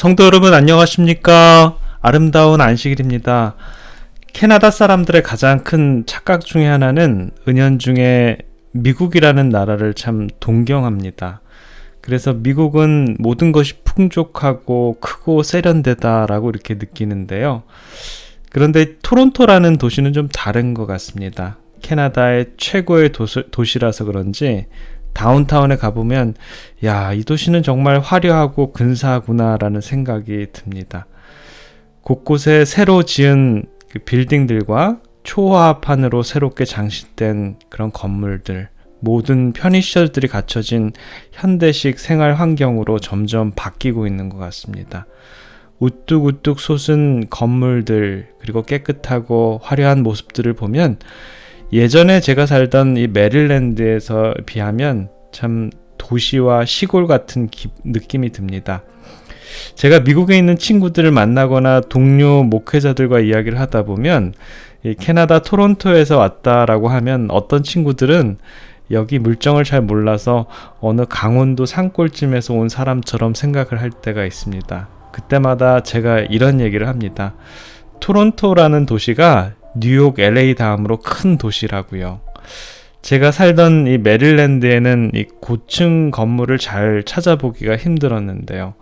성도 여러분 안녕하십니까? 아름다운 안식일입니다. 캐나다 사람들의 가장 큰 착각 중에 하나는 은연중에 미국이라는 나라를 참 동경합니다. 그래서 미국은 모든 것이 풍족하고 크고 세련되다라고 이렇게 느끼는데요. 그런데 토론토라는 도시는 좀 다른 것 같습니다. 캐나다의 최고의 도시라서 그런지 다운타운에 가보면 이 도시는 정말 화려하고 근사하구나라는 생각이 듭니다. 곳곳에 새로 지은 그 빌딩들과 초화판으로 새롭게 장식된 그런 건물들, 모든 편의시설들이 갖춰진 현대식 생활 환경으로 점점 바뀌고 있는 것 같습니다. 우뚝우뚝 솟은 건물들, 그리고 깨끗하고 화려한 모습들을 보면 예전에 제가 살던 이 메릴랜드에서 비하면 참 도시와 시골 같은 느낌이 듭니다. 제가 미국에 있는 친구들을 만나거나 동료 목회자들과 이야기를 하다 보면 이 캐나다 토론토에서 왔다라고 하면 어떤 친구들은 여기 물정을 잘 몰라서 어느 강원도 산골쯤에서 온 사람처럼 생각을 할 때가 있습니다. 그때마다 제가 이런 얘기를 합니다. 토론토라는 도시가 뉴욕, LA 다음으로 큰 도시라고요. 제가 살던 이 메릴랜드에는 이 고층 건물을 잘 찾아보기가 힘들었는데요.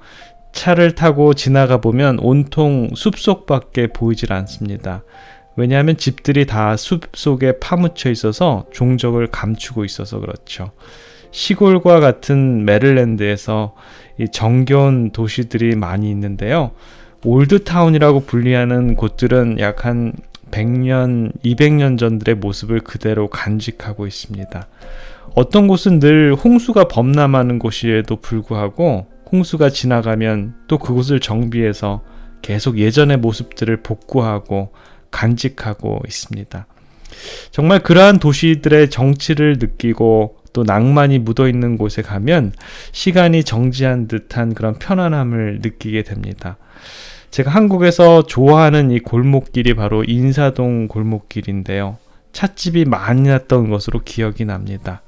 차를 타고 지나가 보면 온통 숲속밖에 보이질 않습니다. 왜냐하면 집들이 다 숲속에 파묻혀 있어서 종적을 감추고 있어서 그렇죠. 시골과 같은 메릴랜드에서 이 정겨운 도시들이 많이 있는데요. 올드타운이라고 분리하는 곳들은 약 한 100년, 200년 전들의 모습을 그대로 간직하고 있습니다. 어떤 곳은 늘 홍수가 범람하는 곳에도 불구하고 홍수가 지나가면 또 그곳을 정비해서 계속 예전의 모습들을 복구하고 간직하고 있습니다. 정말 그러한 도시들의 정치를 느끼고 또 낭만이 묻어있는 곳에 가면 시간이 정지한 듯한 그런 편안함을 느끼게 됩니다. 제가 한국에서 좋아하는 이 골목길이 바로 인사동 골목길인데요. 찻집이 많이 났던 것으로 기억이 납니다.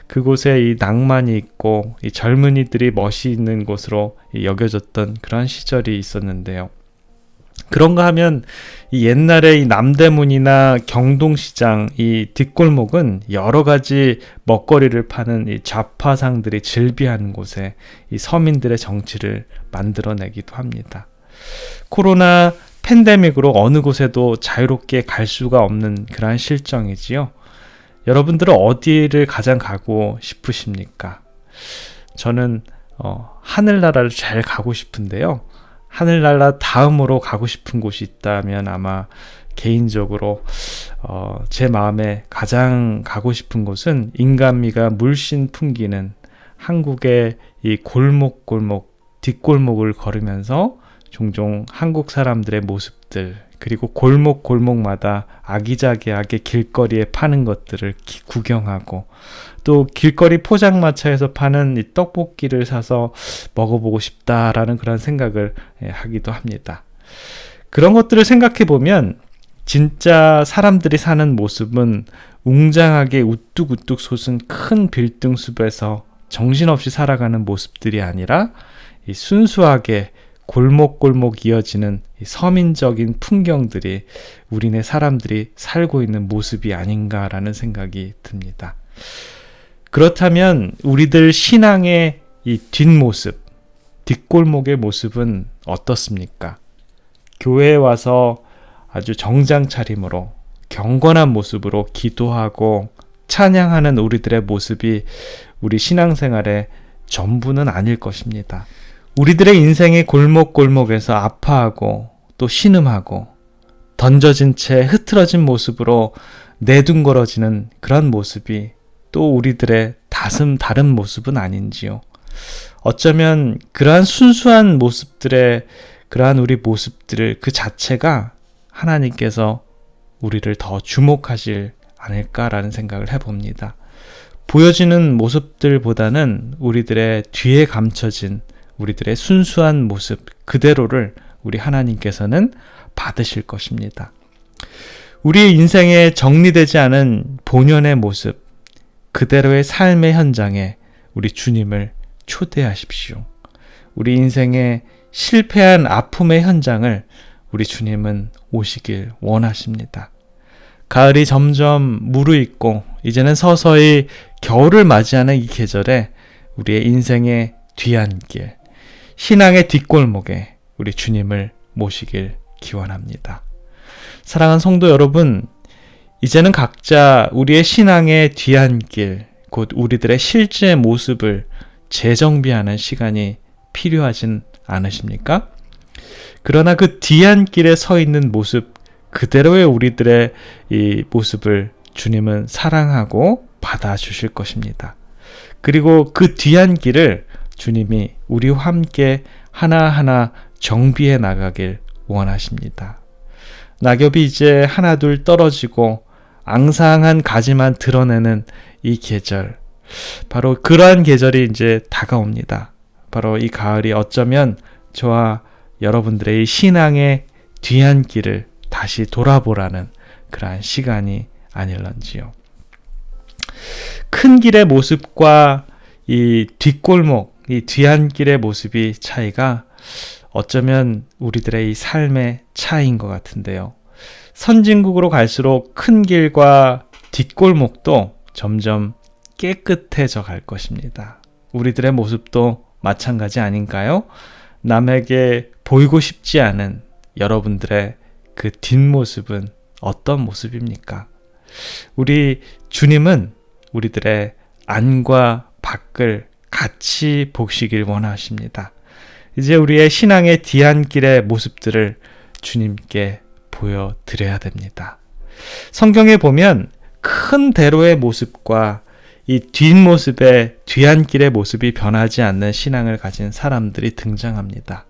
그곳에 이 낭만이 있고 이 젊은이들이 멋이 있는 곳으로 여겨졌던 그런 시절이 있었는데요. 그런가 하면 이 옛날에 이 남대문이나 경동시장 이 뒷골목은 여러 가지 먹거리를 파는 이 잡화상들이 즐비하는 곳에 이 서민들의 정치를 만들어내기도 합니다. 코로나 팬데믹으로 어느 곳에도 자유롭게 갈 수가 없는 그러한 실정이지요. 여러분들은 어디를 가장 가고 싶으십니까? 저는 하늘나라를 잘 가고 싶은데요. 하늘나라 다음으로 가고 싶은 곳이 있다면 아마 개인적으로 제 마음에 가장 가고 싶은 곳은 인간미가 물씬 풍기는 한국의 이 골목골목 뒷골목을 걸으면서 종종 한국 사람들의 모습들, 그리고 골목골목마다 아기자기하게 길거리에 파는 것들을 구경하고 또 길거리 포장마차에서 파는 이 떡볶이를 사서 먹어보고 싶다라는 그런 생각을 하기도 합니다. 그런 것들을 생각해 보면 진짜 사람들이 사는 모습은 웅장하게 우뚝우뚝 솟은 큰 빌딩숲에서 정신없이 살아가는 모습들이 아니라 이 순수하게 골목골목 이어지는 서민적인 풍경들이 우리네 사람들이 살고 있는 모습이 아닌가라는 생각이 듭니다. 그렇다면 우리들 신앙의 이 뒷모습, 뒷골목의 모습은 어떻습니까? 교회에 와서 아주 정장 차림으로 경건한 모습으로 기도하고 찬양하는 우리들의 모습이 우리 신앙생활의 전부는 아닐 것입니다. 우리들의 인생의 골목골목에서 아파하고 또 신음하고 던져진 채 흐트러진 모습으로 내둥걸어지는 그런 모습이 또 우리들의 다른 모습은 아닌지요. 어쩌면 그러한 순수한 모습들의 그러한 우리 모습들을 그 자체가 하나님께서 우리를 더 주목하실 않을까라는 생각을 해봅니다. 보여지는 모습들보다는 우리들의 뒤에 감춰진 우리들의 순수한 모습 그대로를 우리 하나님께서는 받으실 것입니다. 우리의 인생에 정리되지 않은 본연의 모습, 그대로의 삶의 현장에 우리 주님을 초대하십시오. 우리 인생의 실패한 아픔의 현장을 우리 주님은 오시길 원하십니다. 가을이 점점 무르익고 이제는 서서히 겨울을 맞이하는 이 계절에 우리의 인생의 뒤안길, 신앙의 뒷골목에 우리 주님을 모시길 기원합니다. 사랑하는 성도 여러분, 이제는 각자 우리의 신앙의 뒤안길, 곧 우리들의 실제 모습을 재정비하는 시간이 필요하진 않으십니까? 그러나 그 뒤안길에 서 있는 모습 그대로의 우리들의 이 모습을 주님은 사랑하고 받아주실 것입니다. 그리고 그 뒤안길을 주님이 우리와 함께 하나하나 정비해 나가길 원하십니다. 낙엽이 이제 하나둘 떨어지고 앙상한 가지만 드러내는 이 계절, 바로 그러한 계절이 이제 다가옵니다. 바로 이 가을이 어쩌면 저와 여러분들의 이 신앙의 뒤안길을 다시 돌아보라는 그러한 시간이 아닐런지요. 큰 길의 모습과 이 뒷골목, 이 뒤안길의 모습이 차이가 어쩌면 우리들의 이 삶의 차이인 것 같은데요. 선진국으로 갈수록 큰 길과 뒷골목도 점점 깨끗해져 갈 것입니다. 우리들의 모습도 마찬가지 아닌가요? 남에게 보이고 싶지 않은 여러분들의 그 뒷모습은 어떤 모습입니까? 우리 주님은 우리들의 안과 밖을 같이 보시길 원하십니다. 이제 우리의 신앙의 뒤안길의 모습들을 주님께 보여드려야 됩니다. 성경에 보면 큰 대로의 모습과 이 뒷모습의 뒤안길의 모습이 변하지 않는 신앙을 가진 사람들이 등장합니다.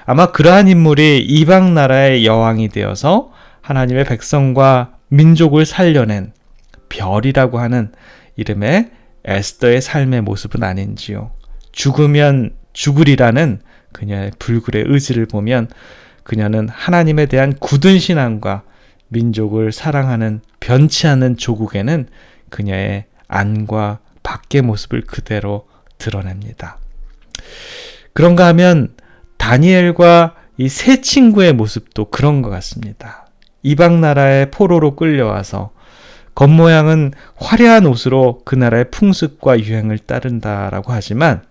아마 그러한 인물이 이방 나라의 여왕이 되어서 하나님의 백성과 민족을 살려낸 별이라고 하는 이름의 에스더의 삶의 모습은 아닌지요. 죽으면 죽으리라는 그녀의 불굴의 의지를 보면 그녀는 하나님에 대한 굳은 신앙과 민족을 사랑하는 변치 않는 조국에는 그녀의 안과 밖의 모습을 그대로 드러냅니다. 그런가 하면 다니엘과 이 세 친구의 모습도 그런 것 같습니다. 이방 나라의 포로로 끌려와서 겉모양은 화려한 옷으로 그 나라의 풍습과 유행을 따른다라고 하지만,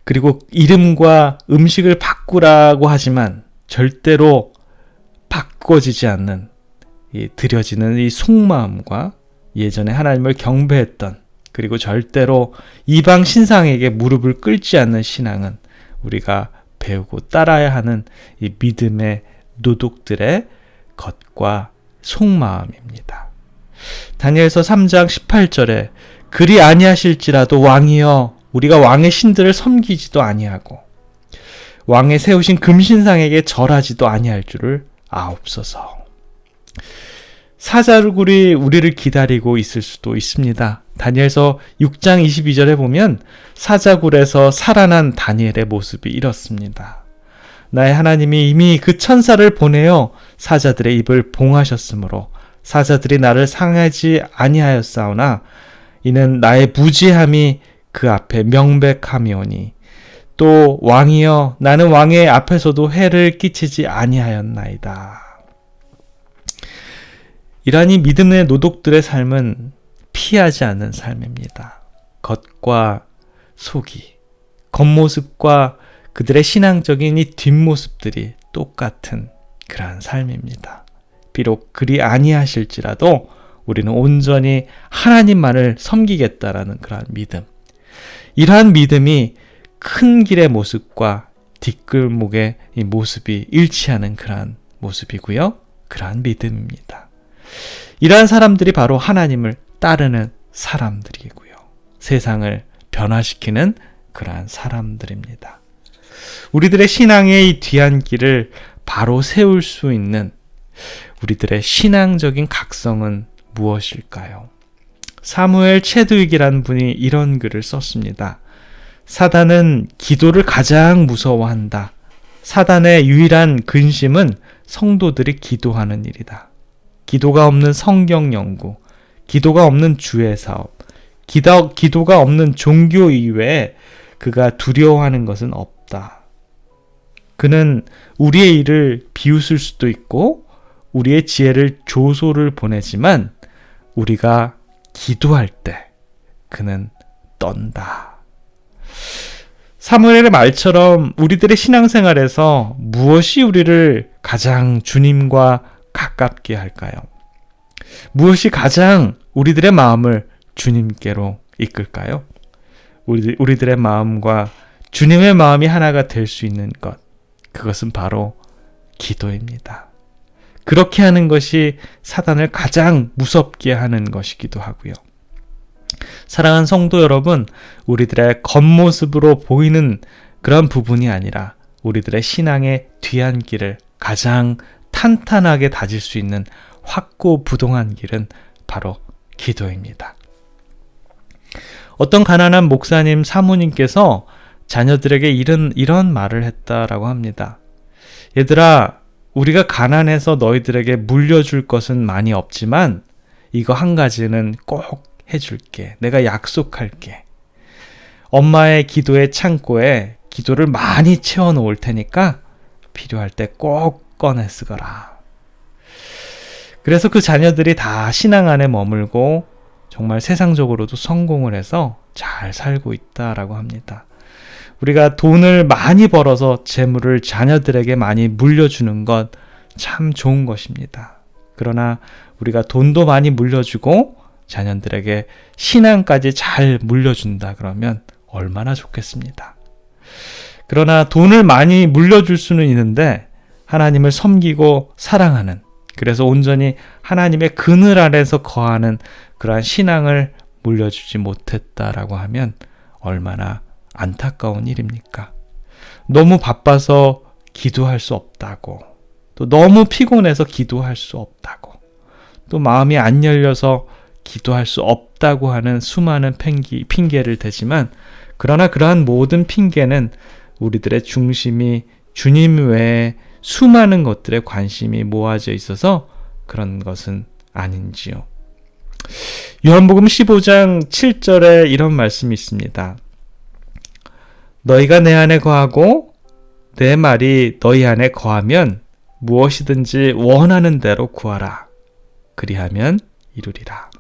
그리고 이름과 음식을 바꾸라고 하지만 절대로 바꿔지지 않는 드려지는 이 속마음과 예전에 하나님을 경배했던, 그리고 절대로 이방 신상에게 무릎을 꿇지 않는 신앙은 우리가 배우고 따라야 하는 이 믿음의 노독들의 겉과 속마음입니다. 다니엘서 3장 18절에 그리 아니하실지라도 왕이여 우리가 왕의 신들을 섬기지도 아니하고 왕의 세우신 금신상에게 절하지도 아니할 줄을 아옵소서. 사자굴이 우리를 기다리고 있을 수도 있습니다. 다니엘서 6장 22절에 보면 사자굴에서 살아난 다니엘의 모습이 이렇습니다. 나의 하나님이 이미 그 천사를 보내어 사자들의 입을 봉하셨으므로 사자들이 나를 상하지 아니하였사오나 이는 나의 무지함이 그 앞에 명백함이오니 또 왕이여 나는 왕의 앞에서도 해를 끼치지 아니하였나이다. 이러한 이 믿음의 노독들의 삶은 피하지 않는 삶입니다. 겉과 속이, 겉모습과 그들의 신앙적인 이 뒷모습들이 똑같은 그러한 삶입니다. 비록 그리 아니하실지라도 우리는 온전히 하나님만을 섬기겠다라는 그러한 믿음. 이러한 믿음이 큰 길의 모습과 뒷골목의 이 모습이 일치하는 그러한 모습이고요. 그러한 믿음입니다. 이러한 사람들이 바로 하나님을 따르는 사람들이고요. 세상을 변화시키는 그러한 사람들입니다. 우리들의 신앙의 이 뒤안길을 바로 세울 수 있는 우리들의 신앙적인 각성은 무엇일까요? 사무엘 체드윅이라는 분이 이런 글을 썼습니다. 사단은 기도를 가장 무서워한다. 사단의 유일한 근심은 성도들이 기도하는 일이다. 기도가 없는 성경 연구, 기도가 없는 주의 사업, 기도가 없는 종교 이외에 그가 두려워하는 것은 없다. 그는 우리의 일을 비웃을 수도 있고 우리의 지혜를 조소를 보내지만 우리가 기도할 때 그는 떤다. 사무엘의 말처럼 우리들의 신앙생활에서 무엇이 우리를 가장 주님과 가깝게 할까요? 무엇이 가장 우리들의 마음을 주님께로 이끌까요? 우리들의 마음과 주님의 마음이 하나가 될 수 있는 것, 그것은 바로 기도입니다. 그렇게 하는 것이 사단을 가장 무섭게 하는 것이기도 하고요. 사랑하는 성도 여러분, 우리들의 겉모습으로 보이는 그런 부분이 아니라 우리들의 신앙의 뒤안길을 가장 탄탄하게 다질 수 있는 확고부동한 길은 바로 기도입니다. 어떤 가난한 목사님 사모님께서 자녀들에게 이런 말을 했다라고 합니다. 얘들아, 우리가 가난해서 너희들에게 물려줄 것은 많이 없지만 이거 한 가지는 꼭 해줄게. 내가 약속할게. 엄마의 기도의 창고에 기도를 많이 채워놓을 테니까 필요할 때 꼭 꺼내 쓰거라. 그래서 그 자녀들이 다 신앙 안에 머물고 정말 세상적으로도 성공을 해서 잘 살고 있다라고 합니다. 우리가 돈을 많이 벌어서 재물을 자녀들에게 많이 물려주는 것 참 좋은 것입니다. 그러나 우리가 돈도 많이 물려주고 자녀들에게 신앙까지 잘 물려준다 그러면 얼마나 좋겠습니다. 그러나 돈을 많이 물려줄 수는 있는데 하나님을 섬기고 사랑하는, 그래서 온전히 하나님의 그늘 아래서 거하는 그러한 신앙을 물려주지 못했다라고 하면 얼마나 안타까운 일입니까? 너무 바빠서 기도할 수 없다고, 또 너무 피곤해서 기도할 수 없다고, 또 마음이 안 열려서 기도할 수 없다고 하는 수많은 핑계를 대지만, 그러나 그러한 모든 핑계는 우리들의 중심이 주님 외에 수많은 것들에 관심이 모아져 있어서 그런 것은 아닌지요. 요한복음 15장 7절에 이런 말씀이 있습니다. 너희가 내 안에 거하고 내 말이 너희 안에 거하면 무엇이든지 원하는 대로 구하라. 그리하면 이루리라.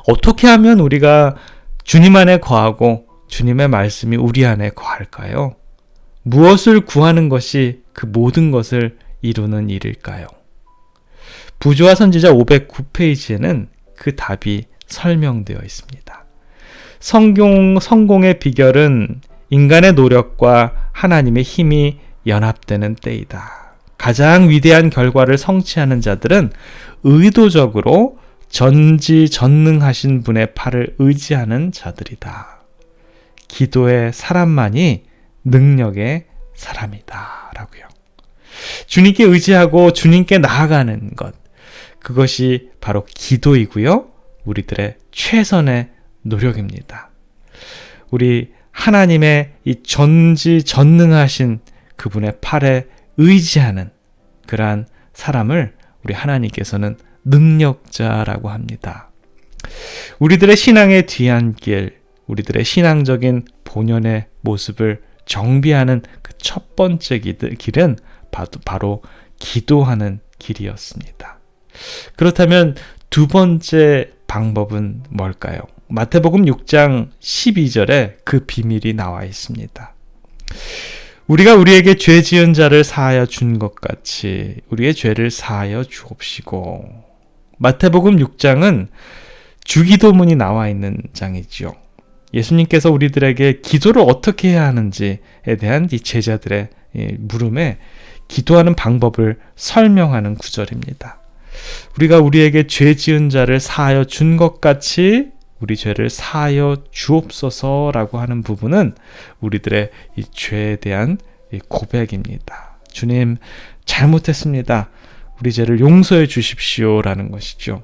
어떻게 하면 우리가 주님 안에 거하고 주님의 말씀이 우리 안에 거할까요? 무엇을 구하는 것이 그 모든 것을 이루는 일일까요? 부조와 선지자 509페이지에는 그 답이 설명되어 있습니다. 성공의 비결은 인간의 노력과 하나님의 힘이 연합되는 때이다. 가장 위대한 결과를 성취하는 자들은 의도적으로 전지전능하신 분의 팔을 의지하는 자들이다. 기도의 사람만이 능력의 사람이다. 라고요. 주님께 의지하고 주님께 나아가는 것, 그것이 바로 기도이고요. 우리들의 최선의 노력입니다. 우리 하나님의 이 전지전능하신 그분의 팔에 의지하는 그러한 사람을 우리 하나님께서는 능력자라고 합니다. 우리들의 신앙의 뒤안길, 우리들의 신앙적인 본연의 모습을 정비하는 그 첫 번째 길은 바로 기도하는 길이었습니다. 그렇다면 두 번째 방법은 뭘까요? 마태복음 6장 12절에 그 비밀이 나와 있습니다. 우리가 우리에게 죄 지은 자를 사하여 준 것 같이 우리의 죄를 사하여 주옵시고. 마태복음 6장은 주기도문이 나와 있는 장이지요. 예수님께서 우리들에게 기도를 어떻게 해야 하는지에 대한 이 제자들의 물음에 기도하는 방법을 설명하는 구절입니다. 우리가 우리에게 죄 지은 자를 사하여 준 것 같이 우리 죄를 사하여 주옵소서라고 하는 부분은 우리들의 이 죄에 대한 이 고백입니다. 주님, 잘못했습니다. 우리 죄를 용서해 주십시오라는 것이죠.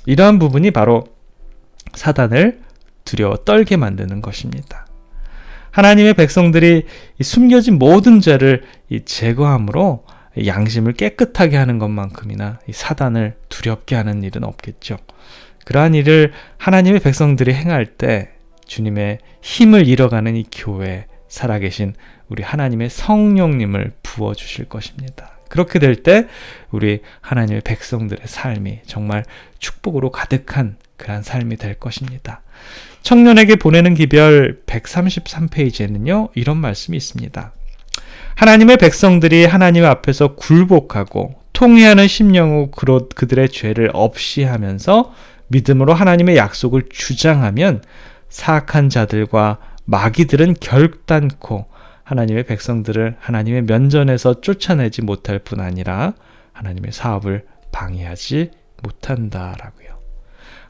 이러한 부분이 바로 사단을 두려워 떨게 만드는 것입니다. 하나님의 백성들이 숨겨진 모든 죄를 제거함으로 양심을 깨끗하게 하는 것만큼이나 사단을 두렵게 하는 일은 없겠죠. 그러한 일을 하나님의 백성들이 행할 때 주님의 힘을 잃어가는 이 교회, 살아계신 우리 하나님의 성령님을 부어주실 것입니다. 그렇게 될 때 우리 하나님의 백성들의 삶이 정말 축복으로 가득한 그런 삶이 될 것입니다. 청년에게 보내는 기별 133페이지에는요, 이런 말씀이 있습니다. 하나님의 백성들이 하나님 앞에서 굴복하고 통회하는 심령으로 그들의 죄를 없이 하면서 믿음으로 하나님의 약속을 주장하면 사악한 자들과 마귀들은 결단코 하나님의 백성들을 하나님의 면전에서 쫓아내지 못할 뿐 아니라 하나님의 사업을 방해하지 못한다라고요.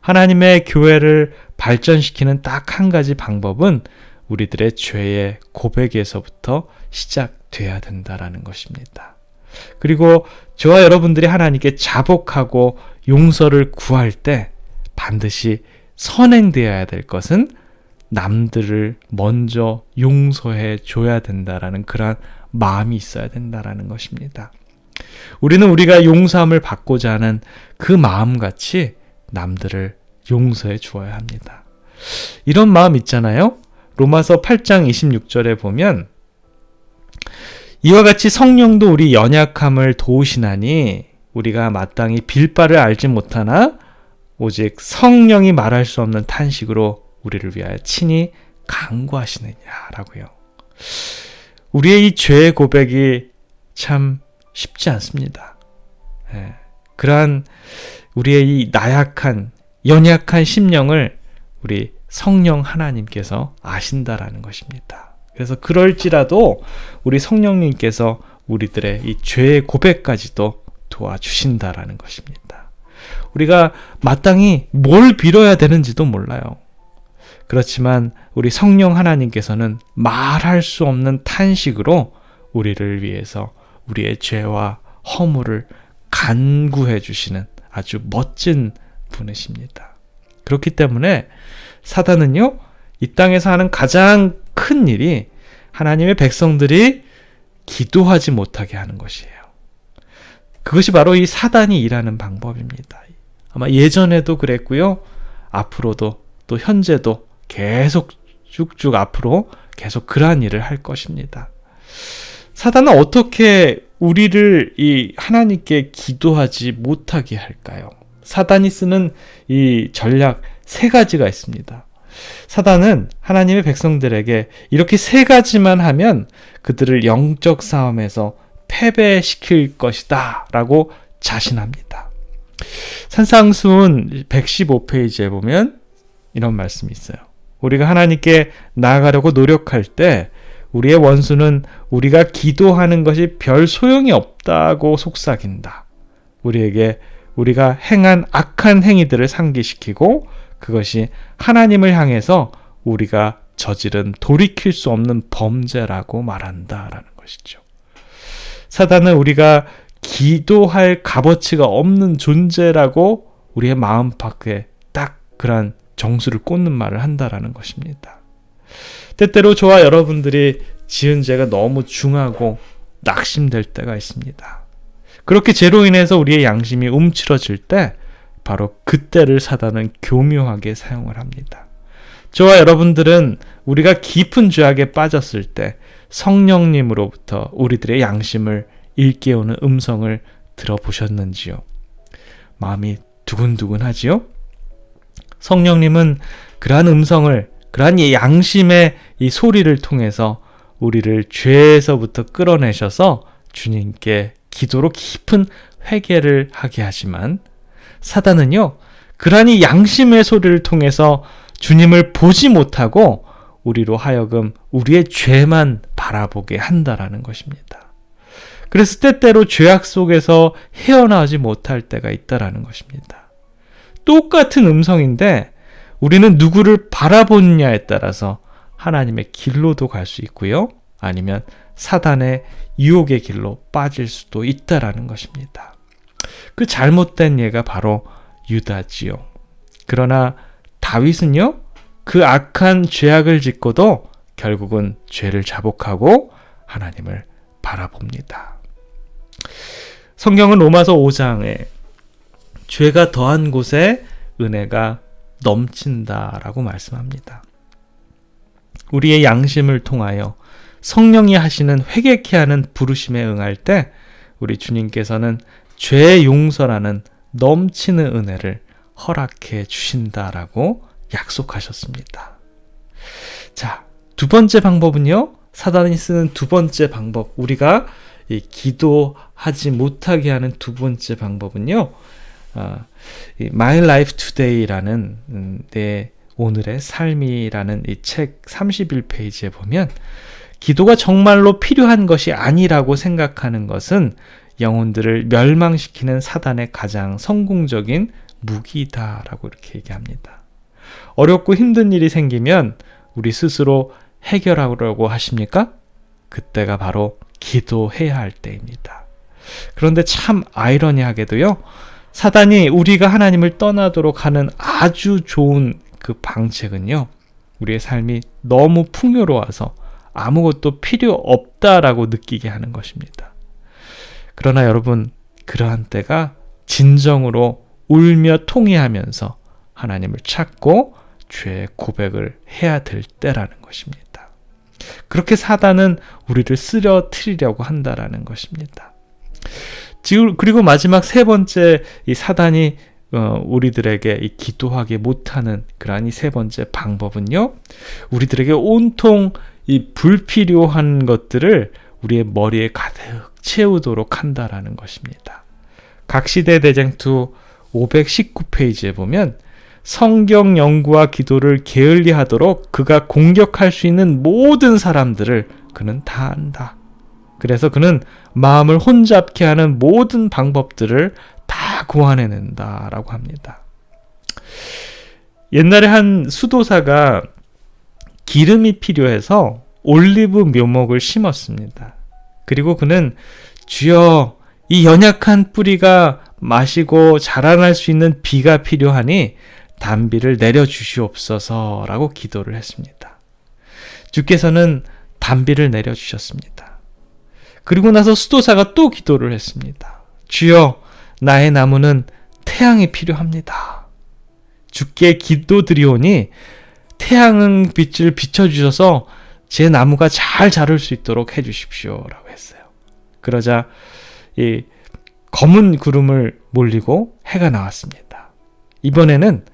하나님의 교회를 발전시키는 딱 한 가지 방법은 우리들의 죄의 고백에서부터 시작돼야 된다라는 것입니다. 그리고 저와 여러분들이 하나님께 자복하고 용서를 구할 때 반드시 선행되어야 될 것은 남들을 먼저 용서해 줘야 된다라는 그런 마음이 있어야 된다라는 것입니다. 우리는 우리가 용서함을 받고자 하는 그 마음같이 남들을 용서해 주어야 합니다. 이런 마음 있잖아요. 로마서 8장 26절에 보면 이와 같이 성령도 우리 연약함을 도우시나니 우리가 마땅히 빌 바를 알지 못하나 오직 성령이 말할 수 없는 탄식으로 우리를 위하여 친히 간구하시느냐라고요. 우리의 이 죄의 고백이 참 쉽지 않습니다. 그러한 우리의 이 나약한 연약한 심령을 우리 성령 하나님께서 아신다라는 것입니다. 그래서 그럴지라도 우리 성령님께서 우리들의 이 죄의 고백까지도 도와주신다라는 것입니다. 우리가 마땅히 뭘 빌어야 되는지도 몰라요. 그렇지만 우리 성령 하나님께서는 말할 수 없는 탄식으로 우리를 위해서 우리의 죄와 허물을 간구해 주시는 아주 멋진 분이십니다. 그렇기 때문에 사단은요, 이 땅에서 하는 가장 큰 일이 하나님의 백성들이 기도하지 못하게 하는 것이에요. 그것이 바로 이 사단이 일하는 방법입니다. 아마 예전에도 그랬고요, 앞으로도 또 현재도 계속 쭉쭉 앞으로 계속 그러한 일을 할 것입니다. 사단은 어떻게 우리를 이 하나님께 기도하지 못하게 할까요? 사단이 쓰는 이 전략 3가지가 있습니다. 사단은 하나님의 백성들에게 이렇게 3가지만 하면 그들을 영적 싸움에서 패배시킬 것이다 라고 자신합니다. 산상수훈 115페이지에 보면 이런 말씀이 있어요. 우리가 하나님께 나아가려고 노력할 때 우리의 원수는 우리가 기도하는 것이 별 소용이 없다고 속삭인다. 우리에게 우리가 행한 악한 행위들을 상기시키고 그것이 하나님을 향해서 우리가 저지른 돌이킬 수 없는 범죄라고 말한다라는 것이죠. 사단은 우리가 기도할 값어치가 없는 존재라고 우리의 마음 밖에 딱 그런 정수를 꽂는 말을 한다라는 것입니다. 때때로 저와 여러분들이 지은 죄가 너무 중하고 낙심될 때가 있습니다. 그렇게 죄로 인해서 우리의 양심이 움츠러질 때 바로 그때를 사단은 교묘하게 사용을 합니다. 저와 여러분들은 우리가 깊은 죄악에 빠졌을 때 성령님으로부터 우리들의 양심을 일깨우는 음성을 들어보셨는지요? 마음이 두근두근하지요? 성령님은 그러한 음성을, 그러한 이 양심의 이 소리를 통해서 우리를 죄에서부터 끌어내셔서 주님께 기도로 깊은 회개를 하게 하지만 사단은요, 그러한 이 양심의 소리를 통해서 주님을 보지 못하고 우리로 하여금 우리의 죄만 바라보게 한다라는 것입니다. 그래서 때때로 죄악 속에서 헤어나오지 못할 때가 있다라는 것입니다. 똑같은 음성인데 우리는 누구를 바라보느냐에 따라서 하나님의 길로도 갈 수 있고요, 아니면 사단의 유혹의 길로 빠질 수도 있다라는 것입니다. 그 잘못된 예가 바로 유다지요. 그러나 다윗은요, 그 악한 죄악을 짓고도 결국은 죄를 자복하고 하나님을 바라봅니다. 성경은 로마서 5장에 죄가 더한 곳에 은혜가 넘친다라고 말씀합니다. 우리의 양심을 통하여 성령이 하시는 회개케 하는 부르심에 응할 때 우리 주님께서는 죄 용서라는 넘치는 은혜를 허락해 주신다라고 약속하셨습니다. 자, 두 번째 방법은요. 사단이 쓰는 두 번째 방법, 우리가 이 기도하지 못하게 하는 두 번째 방법은요. My Life Today라는 내 오늘의 삶이라는 이 책 31페이지에 보면 기도가 정말로 필요한 것이 아니라고 생각하는 것은 영혼들을 멸망시키는 사단의 가장 성공적인 무기다라고 이렇게 얘기합니다. 어렵고 힘든 일이 생기면 우리 스스로 해결하라고 하십니까? 그때가 바로 기도해야 할 때입니다. 그런데 참 아이러니하게도요. 사단이 우리가 하나님을 떠나도록 하는 아주 좋은 그 방책은요. 우리의 삶이 너무 풍요로워서 아무것도 필요 없다라고 느끼게 하는 것입니다. 그러나 여러분, 그러한 때가 진정으로 울며 통회하면서 하나님을 찾고 죄의 고백을 해야 될 때라는 것입니다. 그렇게 사단은 우리를 쓰러뜨리려고 한다라는 것입니다. 그리고 마지막 세 번째, 이 사단이 우리들에게 이 기도하게 못하는 그러한 이 세 번째 방법은요. 우리들에게 온통 이 불필요한 것들을 우리의 머리에 가득 채우도록 한다라는 것입니다. 각시대 대쟁투 519페이지에 보면 성경 연구와 기도를 게을리하도록 그가 공격할 수 있는 모든 사람들을 그는 다 안다. 그래서 그는 마음을 혼잡케 하는 모든 방법들을 다 고안해낸다라고 합니다. 옛날에 한 수도사가 기름이 필요해서 올리브 묘목을 심었습니다. 그리고 그는 주여, 이 연약한 뿌리가 마시고 자라날 수 있는 비가 필요하니 단비를 내려주시옵소서 라고 기도를 했습니다. 주께서는 단비를 내려주셨습니다. 그리고 나서 수도사가 또 기도를 했습니다. 주여, 나의 나무는 태양이 필요합니다. 주께 기도드리오니 태양 빛을 비춰주셔서 제 나무가 잘 자랄 수 있도록 해주십시오 라고 했어요. 그러자 이 검은 구름을 몰리고 해가 나왔습니다. 이번에는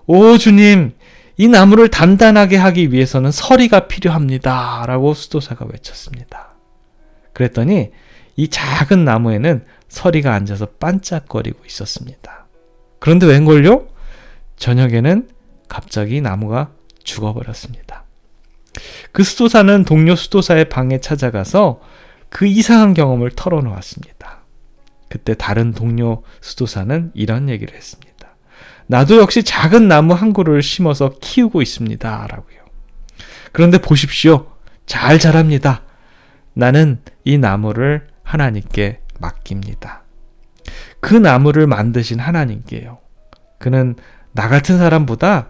오 주님, 이 나무를 단단하게 하기 위해서는 서리가 필요합니다 라고 수도사가 외쳤습니다. 그랬더니 이 작은 나무에는 서리가 앉아서 반짝거리고 있었습니다. 그런데 웬걸요? 저녁에는 갑자기 나무가 죽어버렸습니다. 그 수도사는 동료 수도사의 방에 찾아가서 그 이상한 경험을 털어놓았습니다. 그때 다른 동료 수도사는 이런 얘기를 했습니다. 나도 역시 작은 나무 한 그루를 심어서 키우고 있습니다 라고요. 그런데 보십시오. 잘 자랍니다. 나는 이 나무를 하나님께 맡깁니다. 그 나무를 만드신 하나님께요. 그는 나 같은 사람보다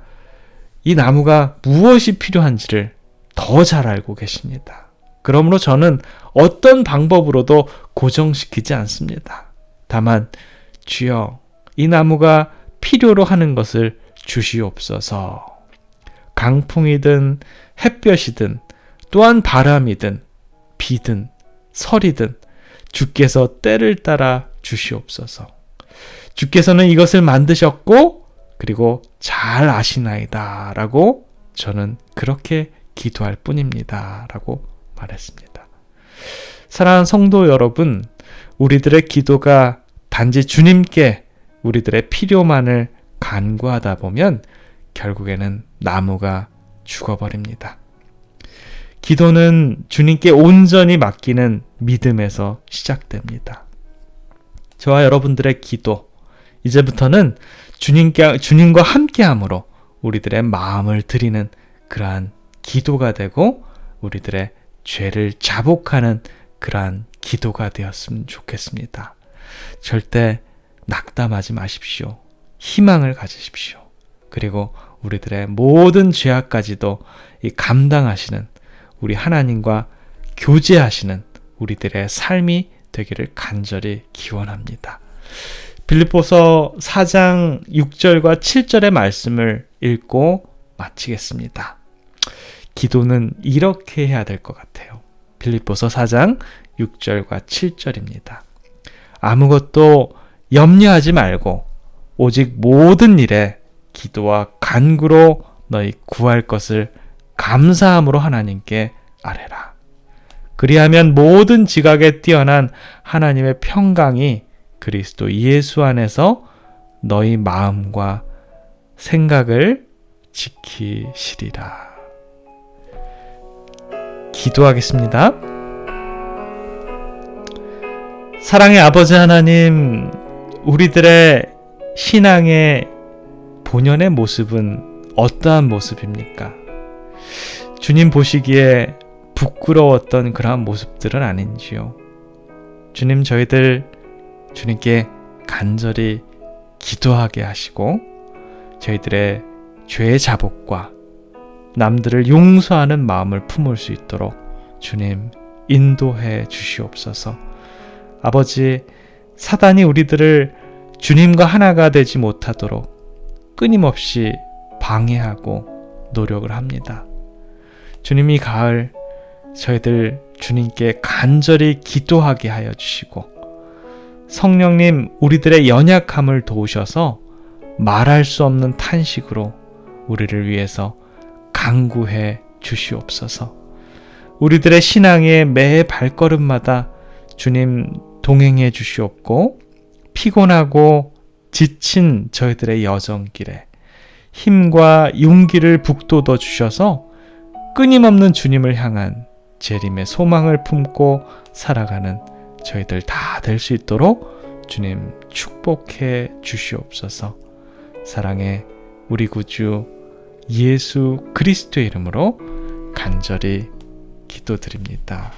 이 나무가 무엇이 필요한지를 더 잘 알고 계십니다. 그러므로 저는 어떤 방법으로도 고정시키지 않습니다. 다만 주여, 이 나무가 필요로 하는 것을 주시옵소서. 강풍이든 햇볕이든 또한 바람이든 비든 설이든 주께서 때를 따라 주시옵소서. 주께서는 이것을 만드셨고 그리고 잘 아시나이다 라고 저는 그렇게 기도할 뿐입니다 라고 말했습니다. 사랑하는 성도 여러분, 우리들의 기도가 단지 주님께 우리들의 필요만을 간구하다 보면 결국에는 나무가 죽어버립니다. 기도는 주님께 온전히 맡기는 믿음에서 시작됩니다. 저와 여러분들의 기도, 이제부터는 주님과 함께함으로 우리들의 마음을 드리는 그러한 기도가 되고 우리들의 죄를 자복하는 그러한 기도가 되었으면 좋겠습니다. 절대 낙담하지 마십시오. 희망을 가지십시오. 그리고 우리들의 모든 죄악까지도 감당하시는 우리 하나님과 교제하시는 우리들의 삶이 되기를 간절히 기원합니다. 빌립보서 4장 6절과 7절의 말씀을 읽고 마치겠습니다. 기도는 이렇게 해야 될 것 같아요. 빌립보서 4장 6절과 7절입니다. 아무것도 염려하지 말고 오직 모든 일에 기도와 간구로 너희 구할 것을 감사함으로 하나님께 아뢰라. 그리하면 모든 지각에 뛰어난 하나님의 평강이 그리스도 예수 안에서 너희 마음과 생각을 지키시리라. 기도하겠습니다. 사랑의 아버지 하나님, 우리들의 신앙의 본연의 모습은 어떠한 모습입니까? 주님 보시기에 부끄러웠던 그러한 모습들은 아닌지요? 주님, 저희들 주님께 간절히 기도하게 하시고 저희들의 죄의 자복과 남들을 용서하는 마음을 품을 수 있도록 주님 인도해 주시옵소서. 아버지, 사단이 우리들을 주님과 하나가 되지 못하도록 끊임없이 방해하고 노력을 합니다. 주님이 가을 저희들 주님께 간절히 기도하게 하여 주시고 성령님 우리들의 연약함을 도우셔서 말할 수 없는 탄식으로 우리를 위해서 간구해 주시옵소서. 우리들의 신앙의 매 발걸음마다 주님 동행해 주시옵고 피곤하고 지친 저희들의 여정길에 힘과 용기를 북돋워 주셔서 끊임없는 주님을 향한 재림의 소망을 품고 살아가는 저희들 다 될 수 있도록 주님 축복해 주시옵소서. 사랑의 우리 구주 예수 그리스도의 이름으로 간절히 기도드립니다.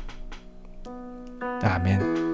아멘.